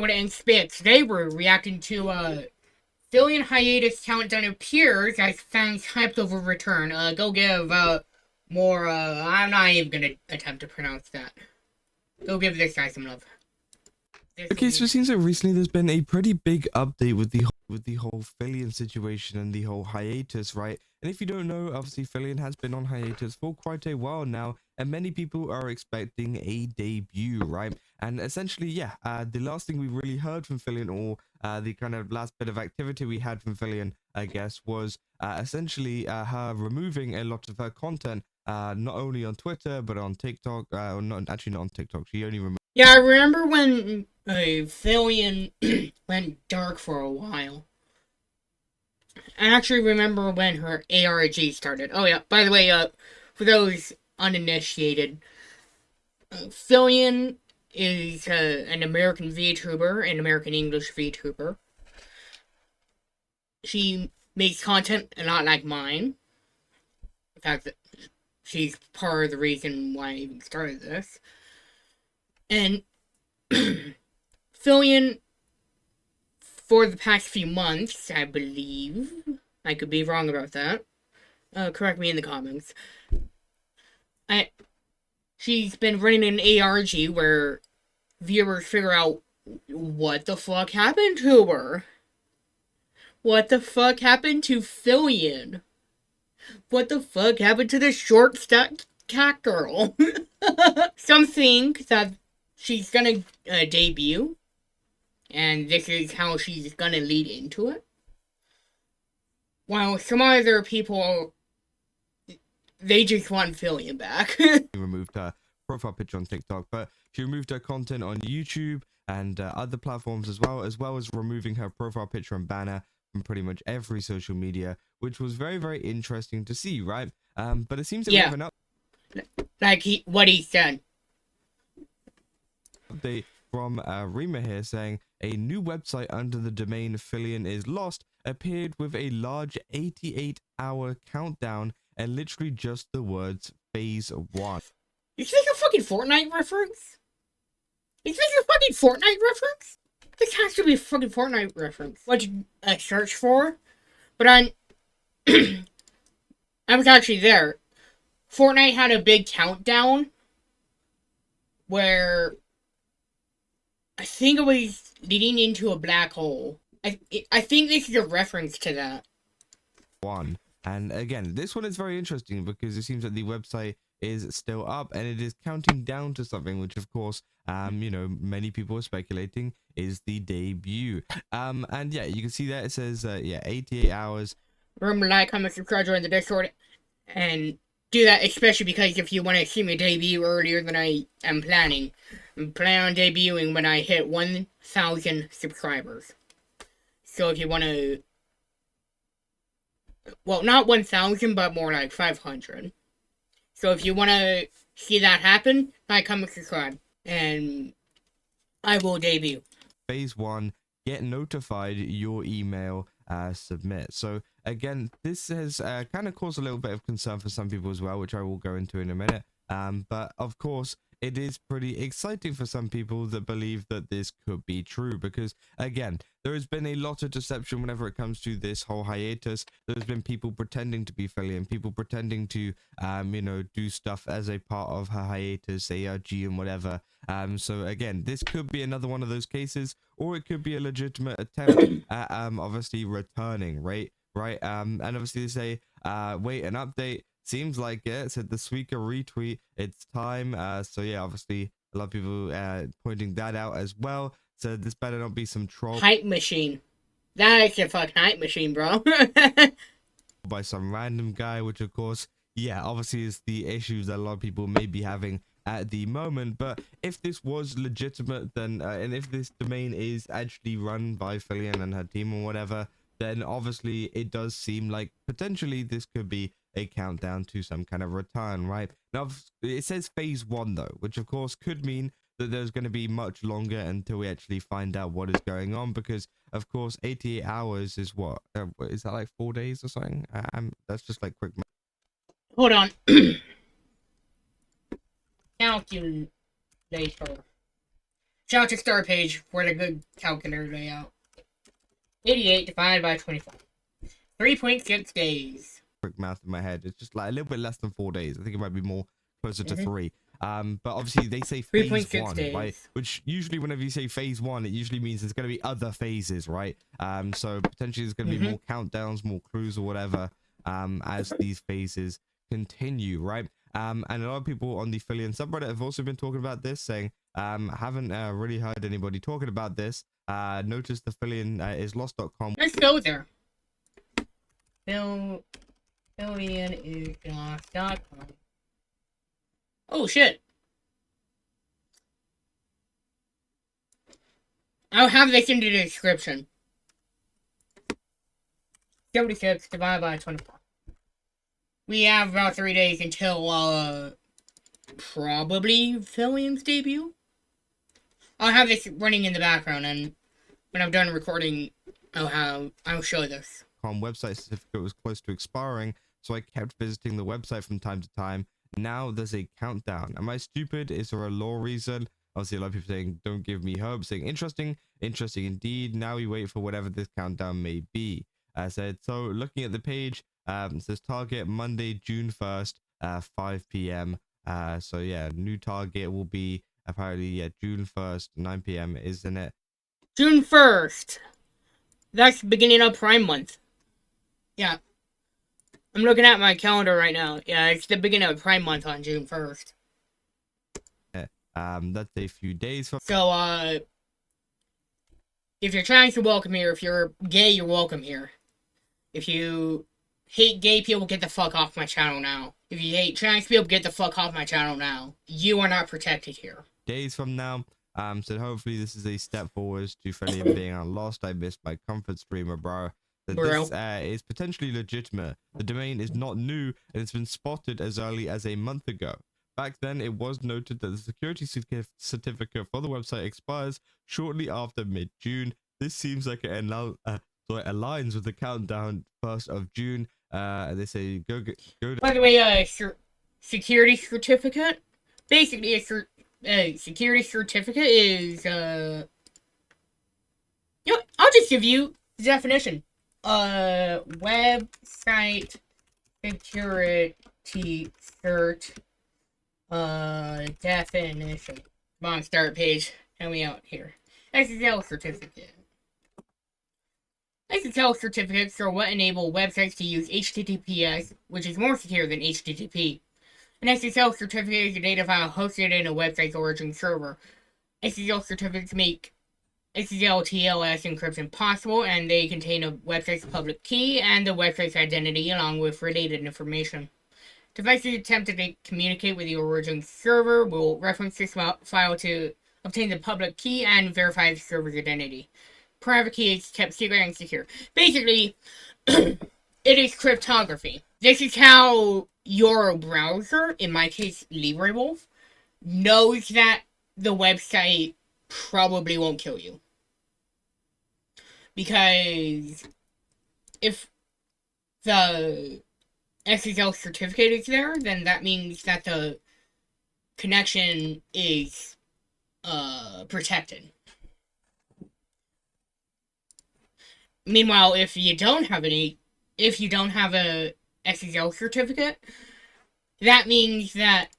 Tower and Spix, they were reacting to filian hiatus countdown appears as fans hyped over return. Go give more. I'm not even gonna attempt to pronounce that. Go give this guy some love. Okay, so it seems like recently there's been a pretty big update with the whole filian situation and the whole hiatus, right? And if you don't know, obviously filian has been on hiatus for quite a while now, and many people are expecting a debut, right? And essentially, yeah, the last thing we really heard from filian, or the kind of last bit of activity we had from filian, I guess, was essentially her removing a lot of her content, not only on Twitter but on TikTok. Or not actually not on TikTok. She only removed. Yeah, I remember when filian went dark for a while. I actually remember when her ARG started. Oh yeah, by the way, for those uninitiated, filian is an American VTuber, an American English VTuber. She makes content a lot like mine. In fact, she's part of the reason why I even started this. And filian, for the past few months, I believe, I could be wrong about that. Correct me in the comments. She's been running an ARG where viewers figure out what the fuck happened to her. What the fuck happened to filian? What the fuck happened to the short stacked cat girl? Some think that she's gonna debut, and this is how she's gonna lead into it. While some other people, they just want filian back. Removed her profile picture on TikTok, but she removed her content on YouTube and other platforms as well as removing her profile picture and banner from pretty much every social media, which was very, very interesting to see, right? But it seems that we have an like what he said. Update from Rima here saying a new website under the domain filianislost appeared with a large 88-hour countdown and literally just the words phase 1. Is this a fucking Fortnite reference? Is this a fucking Fortnite reference? This has to be a fucking Fortnite reference. What did I search for? But I was actually there. Fortnite had a big countdown where I think it was leading into a black hole. I think this is a reference to that. One. And again, this one is very interesting because it seems that the website is still up and it is counting down to something, which of course, you know, many people are speculating is the debut. And yeah, you can see that it says, yeah, 88 hours. Remember, like, comment, subscribe, join the Discord, and do that especially because if you want to see me debut earlier than I am planning, I'm planning on debuting when I hit 1,000 subscribers. So if you want to, well, not 1,000, but more like 500. So if you want to see that happen, like, comment, subscribe, and I will debut. Phase 1, get notified, your email, submit. So again, this has kind of caused a little bit of concern for some people as well, which I will go into in a minute. But of course, it is pretty exciting for some people that believe that this could be true because, again, there has been a lot of deception whenever it comes to this whole hiatus. There's been people pretending to be filian, people pretending to, you know, do stuff as a part of her hiatus, ARG and whatever. So again, this could be another one of those cases, or it could be a legitimate attempt at, obviously returning, right? And obviously they say, wait, an update. Seems like it. Said the Sweaker retweet. It's time. So yeah, obviously a lot of people pointing that out as well. So this better not be some troll hype machine. That is a fucking hype machine, bro. by some random guy, which of course, yeah, obviously is the issues that a lot of people may be having at the moment. But if this was legitimate, then and if this domain is actually run by filian and her team or whatever, then obviously it does seem like potentially this could be a countdown to some kind of return, right? Now, it says phase 1 though, which of course could mean that there's going to be much longer until we actually find out what is going on, because of course 88 hours is what? Is that like 4 days or something? That's just like quick. Hold on. Calculator. Shout out to Star Page for the good calculator layout. 88 divided by 25. 3.6 days. Quick math in my head. It's just like a little bit less than 4 days. I think it might be more closer to 3. But obviously they say phase 1, days. right? Which usually whenever you say phase 1, it usually means there's going to be other phases, right? So potentially there's going to be more countdowns, more clues or whatever, as these phases continue, right? And a lot of people on the Filian subreddit have also been talking about this, saying, haven't really heard anybody talking about this. Notice the filianislost.com. Let's go there. Filianislost.com. Oh shit. I'll have this in the description. 76 divided by 24. We have about 3 days until, probably Filian's debut. I'll have this running in the background, and when I'm done recording, I'll show this. Website certificate was close to expiring, so I kept visiting the website from time to time. Now there's a countdown. Am I stupid? Is there a law reason? Obviously, a lot of people saying, don't give me hope, saying, interesting indeed. Now we wait for whatever this countdown may be. I said, so looking at the page, it says target Monday, June 1st, 5 p.m. So yeah, new target will be apparently June 1st, 9 p.m., isn't it? June 1st. That's the beginning of Prime Month. Yeah. I'm looking at my calendar right now. Yeah, it's the beginning of Prime Month on June 1st. That's a few days from. So, if you're trans, you're welcome here. If you're gay, you're welcome here. If you hate gay people, get the fuck off my channel now. If you hate trans people, get the fuck off my channel now. You are not protected here. Days from now. So hopefully this is a step forward to Filian being unlost. I missed my comfort streamer, bro. That this is potentially legitimate. The domain is not new, and it's been spotted as early as a month ago. Back then, it was noted that the security certificate for the website expires shortly after mid-June. This seems like it aligns with the countdown 1st of June. They say go. By the way, security certificate. Basically, a security certificate is You know, I'll just give you the definition. Website security cert. Definition. Come on, start page. Help me out here. SSL certificate. SSL certificates are what enable websites to use HTTPS, which is more secure than HTTP. An SSL certificate is a data file hosted in a website's origin server. SSL certificates make SSL TLS encryption possible, and they contain a website's public key and the website's identity along with related information. Devices attempting to communicate with the origin server will reference this file to obtain the public key and verify the server's identity. Private key is kept secret and secure. Basically, it is cryptography. This is how your browser, in my case LibreWolf, knows that the website probably won't kill you. Because if the SSL certificate is there, then that means that the connection is protected. Meanwhile, if you don't have a SSL certificate, that means that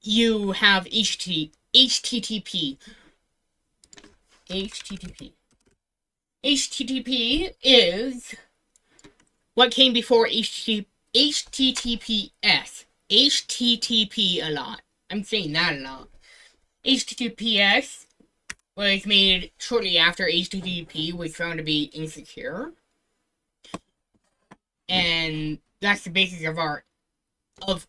you have HTTP. HTTP is what came before HTTPS. HTTP a lot. I'm saying that a lot. HTTPS was made shortly after HTTP was found to be insecure. And that's the basis of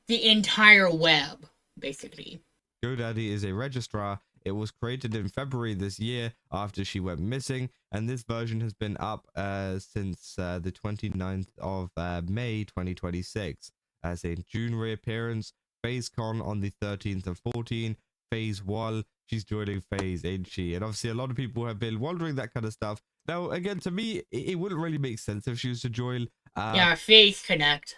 the entire web, basically. GoDaddy is a registrar. It was created in February this year after she went missing, and this version has been up since the 29th of May 2026. As a June reappearance, FazeCon on the 13th and 14th, Phase 1, she's joining Phase, ain't she? And obviously a lot of people have been wondering that kind of stuff. Now, again, to me, it wouldn't really make sense if she was to join. Yeah, Phase Connect.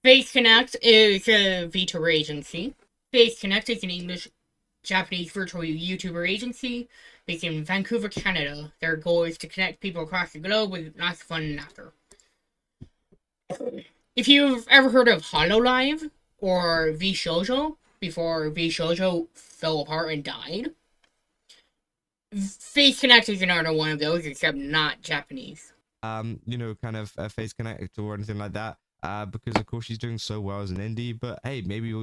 Phase Connect is a vtuber agency. Face Connect is an English-Japanese virtual YouTuber agency based in Vancouver, Canada. Their goal is to connect people across the globe with lots of fun and laughter. If you've ever heard of HoloLive or vShoujo, before vShoujo fell apart and died, Face Connect is another one of those, except not Japanese. Kind of Face Connect or anything like that. Because of course she's doing so well as an indie, but hey, maybe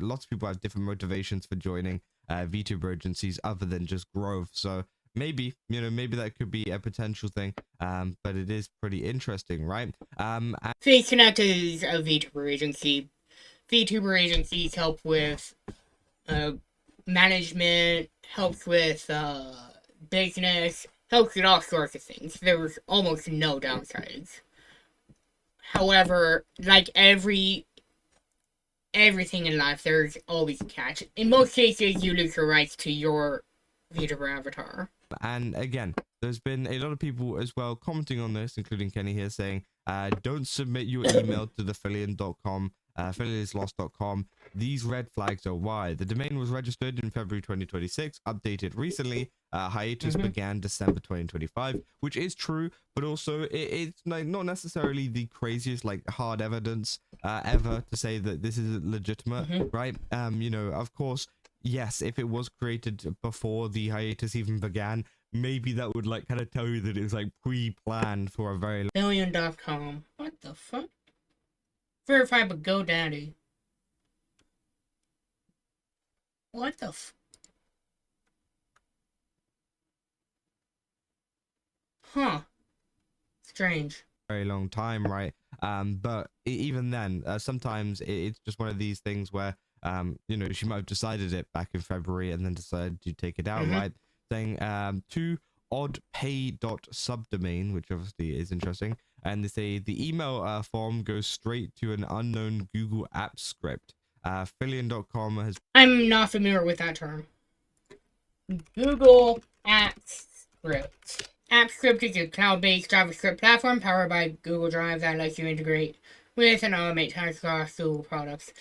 lots of people have different motivations for joining VTuber agencies other than just growth. So maybe that could be a potential thing. But it is pretty interesting, right? Face Connect is a VTuber agency. VTuber agencies help with management, helps with business, helps with all sorts of things. There's almost no downsides. However, like everything in life, there's always a catch. In most cases, you lose your rights to your VTuber avatar. And again, there's been a lot of people as well commenting on this, including Kenny here, saying, don't submit your email to the filian.com, filianislost.com. These red flags are why. The domain was registered in February 2026, updated recently. Hiatus began December 2025, which is true, but also it's like not necessarily the craziest like hard evidence ever to say that this is legitimate, right? Of course, yes, if it was created before the hiatus even began, maybe that would like kind of tell you that it was like pre-planned for a very long Filian.com. What the fuck? Verified by GoDaddy. What the Huh. Strange. very long time, right? But even then, sometimes it's just one of these things where she might have decided it back in February and then decided to take it out, right? Saying to oddpay.subdomain, which obviously is interesting, and they say the email form goes straight to an unknown Google Apps script. Filian.com has. I'm not familiar with that term. Google Apps script. AppScript is a cloud-based JavaScript platform powered by Google Drive that lets you integrate with and automate tasks across Google products.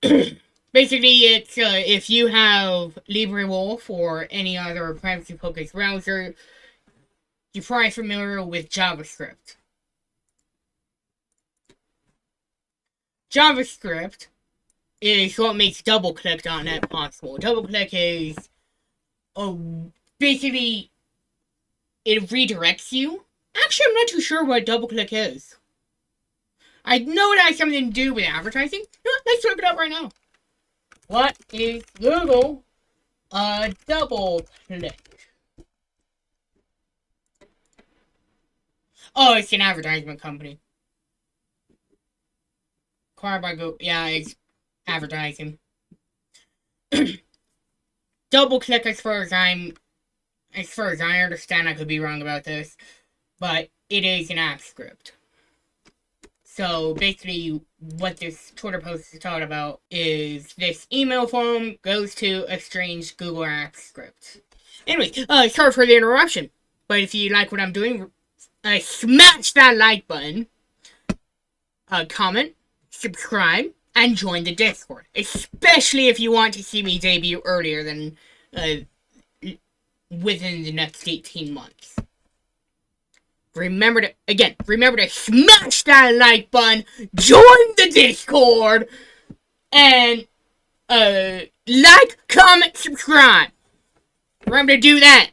Basically, it's if you have LibreWolf or any other privacy-focused browser, you're probably familiar with JavaScript. JavaScript is what makes DoubleClick.net possible. DoubleClick is basically it redirects you. Actually, I'm not too sure what DoubleClick is. I know it has something to do with advertising. Let's look it up right now. What is Google DoubleClick? Oh, it's an advertisement company. Acquired by Google. Yeah, it's advertising. DoubleClick, as far as I understand, I could be wrong about this, but it is an app script. So basically, what this Twitter post is talking about is this email form goes to a strange Google Apps script. Anyway, sorry for the interruption, but if you like what I'm doing, smash that like button, comment, subscribe, and join the Discord. Especially if you want to see me debut earlier than within the next 18 months. Remember to smash that like button, join the Discord, and like, comment, subscribe. Remember to do that.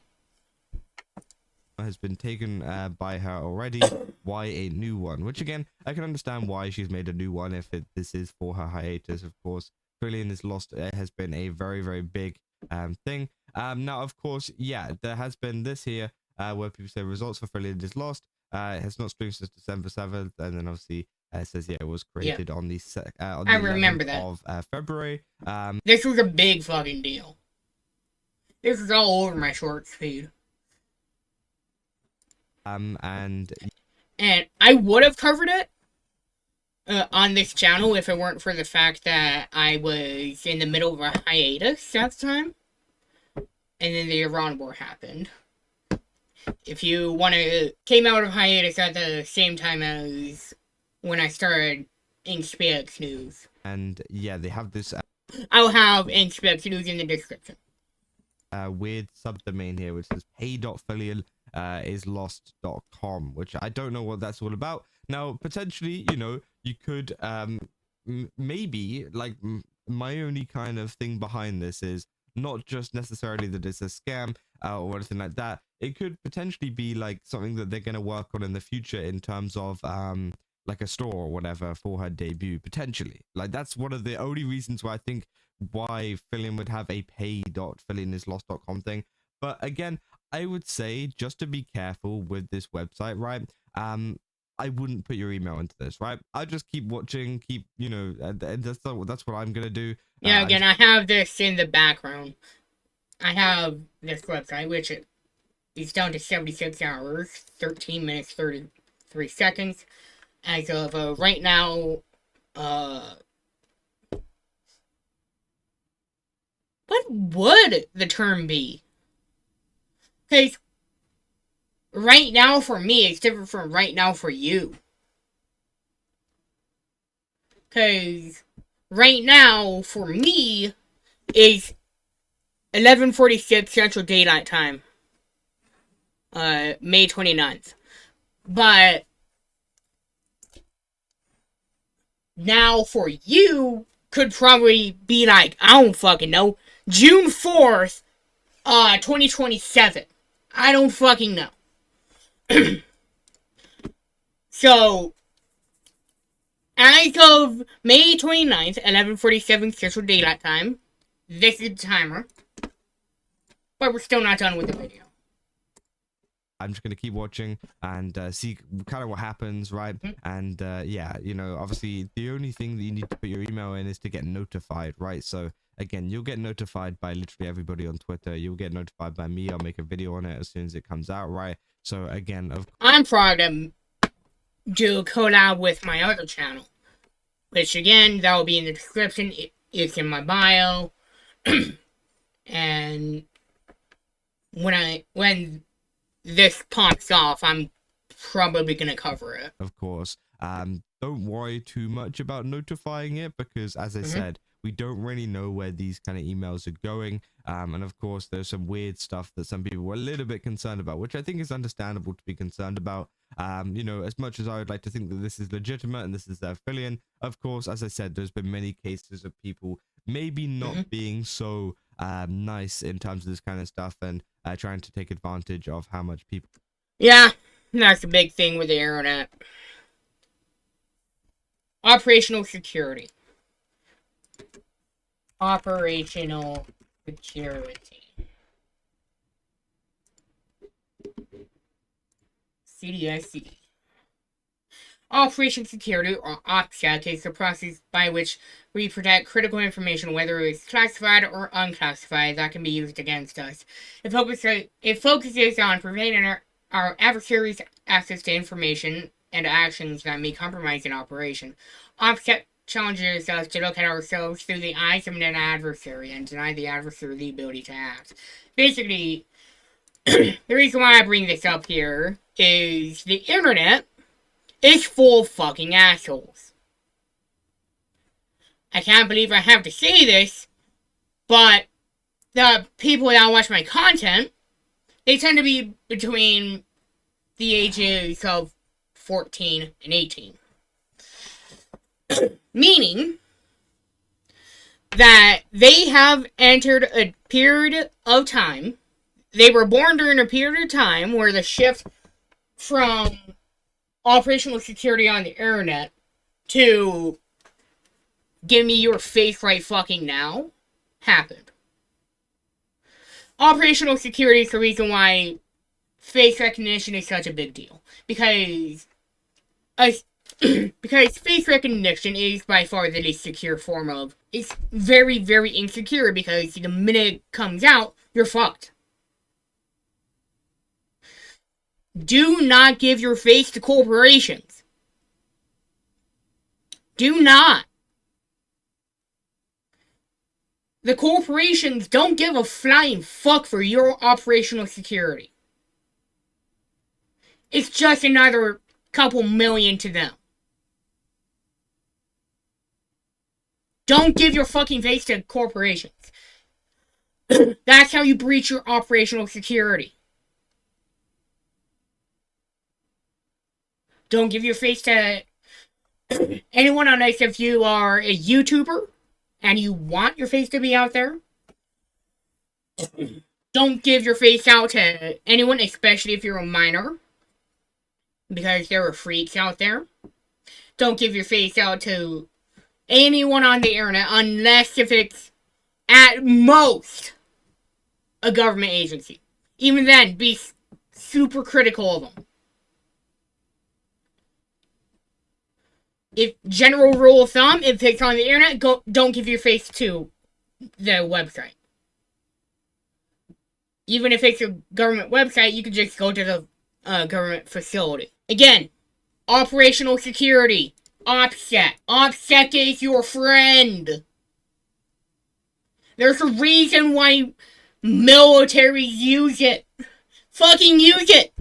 Has been taken by her already. Why a new one? Which again, I can understand why she's made a new one if this is for her hiatus. Of course, filianislost has been a very, very big thing. Now, of course, yeah, there has been this here where people say results for filianislost. It has not streamed since December 7th, and then obviously it says it was created on the on the 11th of February. This was a big fucking deal. This is all over my shorts feed. And I would have covered it on this channel if it weren't for the fact that I was in the middle of a hiatus at the time, and then the Iran war happened. If you want to, came out of hiatus at the same time as when I started in SpaceX News. And yeah, they have this I'll have inspections in the description. Weird subdomain here which says pay.filianislost.com, which I don't know what that's all about. Now, potentially, you could maybe like my only kind of thing behind this is not just necessarily that it's a scam or anything like that. It could potentially be like something that they're going to work on in the future in terms of like a store or whatever for her debut, potentially. Like, that's one of the only reasons why I think why Filian would have a pay.filianislost.com thing. But again, I would say just to be careful with this website, right? I wouldn't put your email into this, right? I just keep watching, that's what I'm gonna do. Yeah, again, I have this in the background. I have this website, which is down to 76 hours, 13 minutes, 33 seconds. As of right now, what would the term be? Because right now for me, it's different from right now for you. Because right now for me is 11:46 Central Daylight Time. May 29th. But now for you could probably be like, I don't fucking know, June 4th, 2027. I don't fucking know. So, as of May 29th, 11:47 Central Daylight Time, this is the timer. But we're still not done with the video. I'm just going to keep watching and see kind of what happens, right? And yeah, obviously the only thing that you need to put your email in is to get notified, right? So again, you'll get notified by literally everybody on Twitter. You'll get notified by me. I'll make a video on it as soon as it comes out, right? So again, I'm proud to do a collab with my other channel, which again, that will be in the description. It's in my bio. And when this pops off, I'm probably gonna cover it. Of course. Don't worry too much about notifying it because, as I said, we don't really know where these kind of emails are going. And of course, there's some weird stuff that some people were a little bit concerned about, which I think is understandable to be concerned about. As much as I would like to think that this is legitimate and this is their Filian, of course, as I said, there's been many cases of people maybe not being so nice in terms of this kind of stuff and trying to take advantage of how much people. Yeah, that's a big thing with the internet. Operational security. Operational security. CDSC. Operation security, or OPSEC, is the process by which we protect critical information, whether it's classified or unclassified, that can be used against us. It focuses on preventing our adversaries' access to information and actions that may compromise an operation. OPSEC challenges us to look at ourselves through the eyes of an adversary and deny the adversary the ability to act. Basically, the reason why I bring this up here is the internet is full of fucking assholes. I can't believe I have to say this, but the people that watch my content, they tend to be between the ages of 14 and 18. Meaning that they have entered a period of time, they were born during a period of time where the shift from operational security on the internet to give me your face right fucking now happened. Operational security is the reason why face recognition is such a big deal. Because face recognition is by far the least secure form of... It's very, very insecure because the minute it comes out, you're fucked. Do not give your face to corporations. Do not. The corporations don't give a flying fuck for your operational security. It's just another couple million to them. Don't give your fucking face to corporations. That's how you breach your operational security. Don't give your face to anyone unless if you are a YouTuber and you want your face to be out there. Don't give your face out to anyone, especially if you're a minor, because there are freaks out there. Don't give your face out to anyone on the internet unless if it's at most a government agency. Even then, be super critical of them. If general rule of thumb, if it's on the internet, don't give your face to the website. Even if it's a government website, you can just go to the government facility. Again, operational security. OPSEC. OPSEC is your friend. There's a reason why militaries use it. Fucking use it!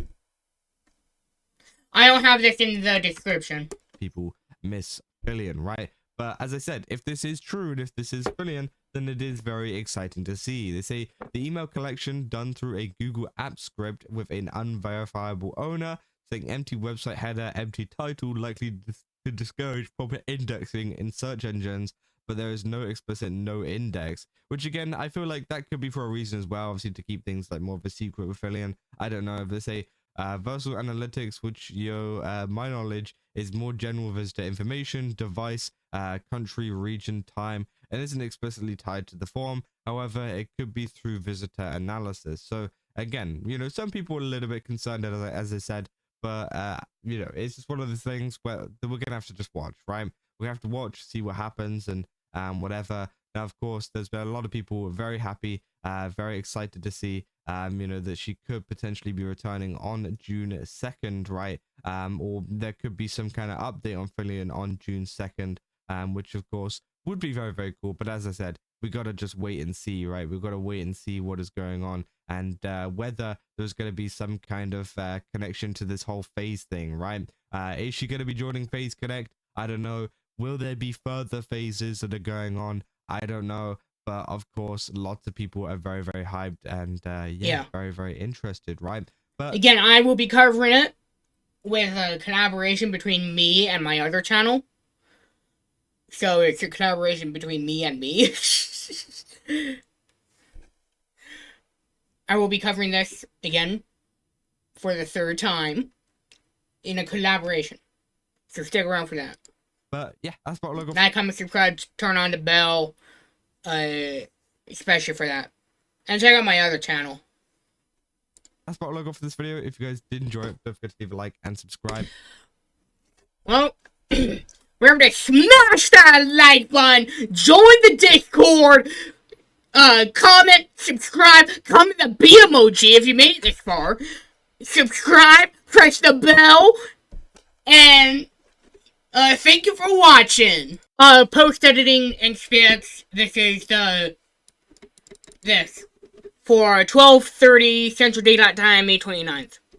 I don't have this in the description. People miss filian, right? But as I said, if this is true and if this is filian, then it is very exciting to see. They say the email collection done through a Google app script with an unverifiable owner, saying empty website header, empty title, likely to discourage proper indexing in search engines, but there is no explicit no index, which again, I feel like that could be for a reason as well, obviously to keep things like more of a secret with filian. I don't know if they say Versal Analytics, which my knowledge is more general visitor information, device, country, region, time, and isn't explicitly tied to the form. However, it could be through visitor analysis. So again, you know, some people are a little bit concerned, as I said, but you know, it's just one of the things where we're gonna have to just watch, right? We have to watch, see what happens, and whatever. Now, of course, there's been a lot of people very happy, very excited to see, you know, that she could potentially be returning on June 2nd, right? Or there could be some kind of update on filian on June 2nd, which of course would be very, very cool. But as I said, we got to just wait and see, right? We've got to wait and see what is going on and whether there's going to be some kind of connection to this whole phase thing, right? Is she going to be joining Phase Connect? I don't know. Will there be further phases that are going on? I don't know. But of course, lots of people are very, very hyped and yeah, very, very interested, right? But again, I will be covering it with a collaboration between me and my other channel. So it's a collaboration between me and me. I will be covering this again for the third time in a collaboration. So stick around for that. But yeah, that's what we'll go for. Like, comment, subscribe, turn on the bell, especially for that. And check out my other channel. That's what we'll go for this video. If you guys did enjoy it, don't forget to leave a like and subscribe. Well, remember to smash that like button, join the Discord, comment, subscribe, comment the B emoji if you made it this far, subscribe, press the bell, and thank you for watching. Post editing and specs. This is this for 12:30 Central Daylight Time, May 29th.